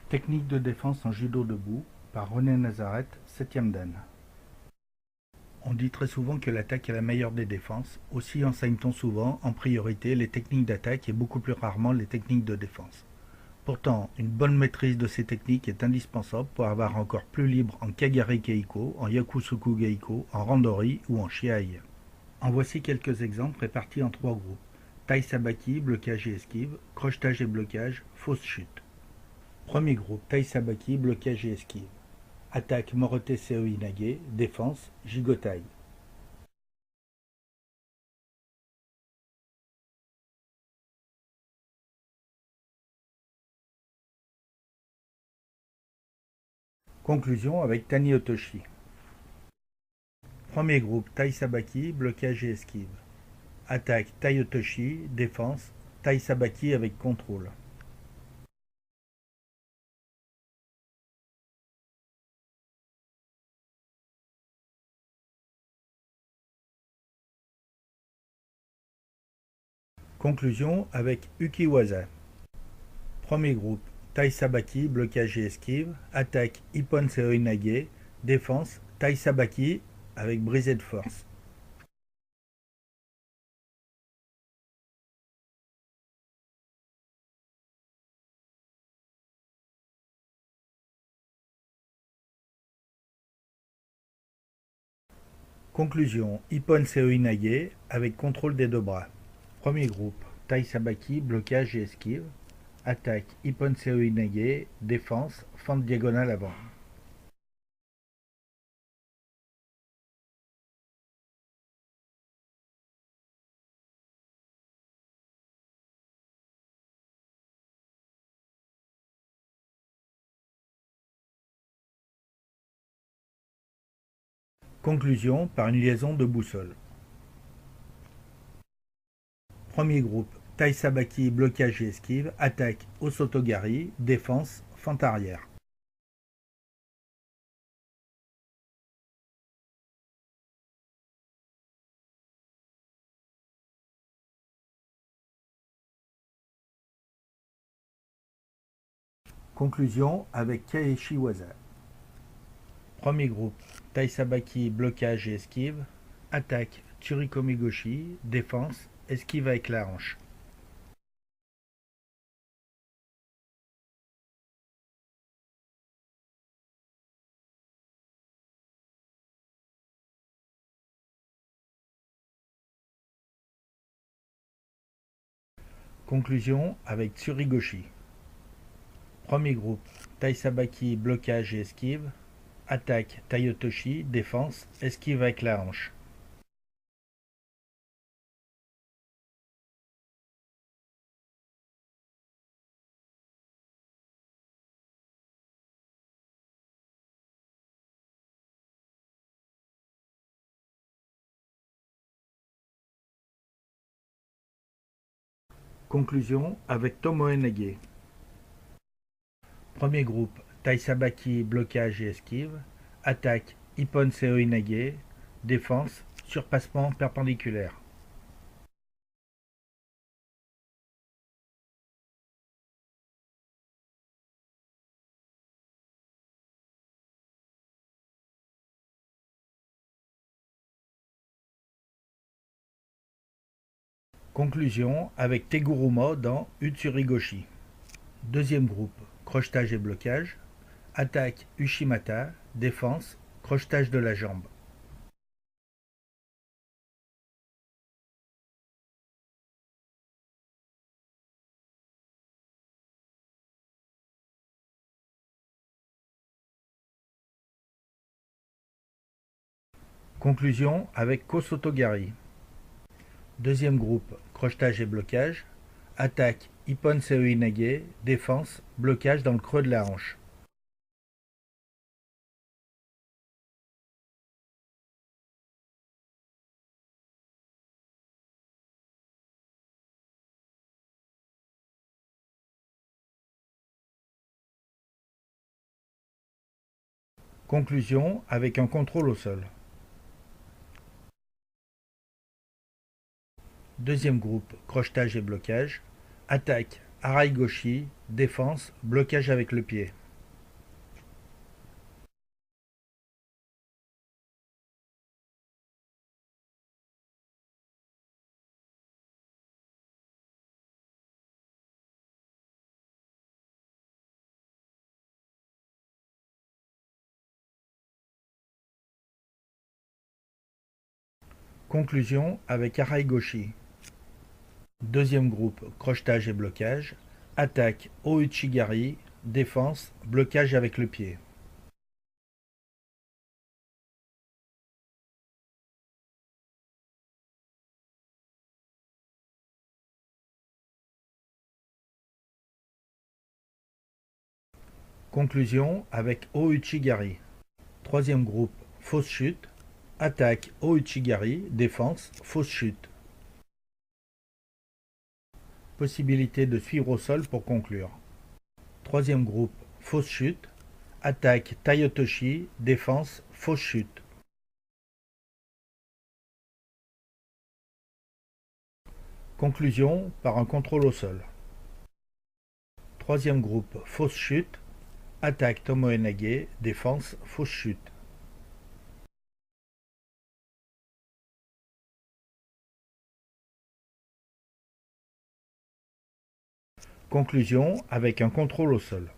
Technique de défense en judo debout par René Nazareth, 7e dan. On dit très souvent que l'attaque est la meilleure des défenses, aussi enseigne-t-on souvent, en priorité, les techniques d'attaque et beaucoup plus rarement les techniques de défense. Pourtant, une bonne maîtrise de ces techniques est indispensable pour avoir encore plus libre en Kagari Keiko, en Yakusoku Geiko, en Randori ou en Shiai. En voici quelques exemples répartis en 3 groupes. Tai Sabaki, blocage et esquive, crochetage et blocage, fausse chute. Premier groupe, Tai Sabaki, blocage et esquive. Attaque Morote Seo Inage, défense Jigotai. Conclusion avec Tani Otoshi. Premier groupe, Tai Sabaki, blocage et esquive. Attaque Tai Otoshi, défense Tai Sabaki avec contrôle. Conclusion avec Ukiwaza. Premier groupe, Tai Sabaki, blocage et esquive. Attaque Ippon Seo Inage, défense Tai Sabaki avec brisée de force. Conclusion, Ippon Seo Inage avec contrôle des deux bras. Premier groupe, Tai Sabaki, blocage et esquive. Attaque Ippon Seo Inage, défense, fente diagonale avant. Conclusion par une liaison de boussole. Premier groupe, Tai Sabaki, blocage et esquive. Attaque Osotogari, défense, fente arrière. Conclusion avec Kaeshi Waza. Premier groupe, Tai Sabaki, blocage et esquive. Attaque Tsurikomi Goshi, défense, esquive avec la hanche. Conclusion avec Tsurigoshi. Premier groupe, Tai Sabaki, blocage et esquive. Attaque Tai Otoshi, défense, esquive avec la hanche. Conclusion avec Tomoe Nage. Premier groupe, Tai Sabaki, blocage et esquive. Attaque Ippon Seo Inage, défense, surpassement perpendiculaire. Conclusion avec Teguruma dans Utsurigoshi. Deuxième groupe, crochetage et blocage. Attaque Ushimata, défense, crochetage de la jambe. Conclusion avec Kosotogari. Deuxième groupe, crochetage et blocage. Attaque Ippon Seo Inage, défense, blocage dans le creux de la hanche. Conclusion avec un contrôle au sol. Deuxième groupe, crochetage et blocage. Attaque Arai Goshi, défense, blocage avec le pied. Conclusion avec Arai-Goshi. Deuxième groupe, crochetage et blocage. Attaque O-Uchigari, défense, blocage avec le pied. Conclusion avec O-Uchigari. Troisième groupe, fausse chute. Attaque O-Uchigari, défense, fausse chute. Possibilité de suivre au sol pour conclure. Troisième groupe, fausse chute. Attaque Tayotoshi, défense, fausse chute. Conclusion par un contrôle au sol. Troisième groupe, fausse chute. Attaque Tomoe-nage, défense, fausse chute. Conclusion avec un contrôle au sol.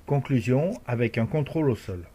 Conclusion avec un contrôle au sol.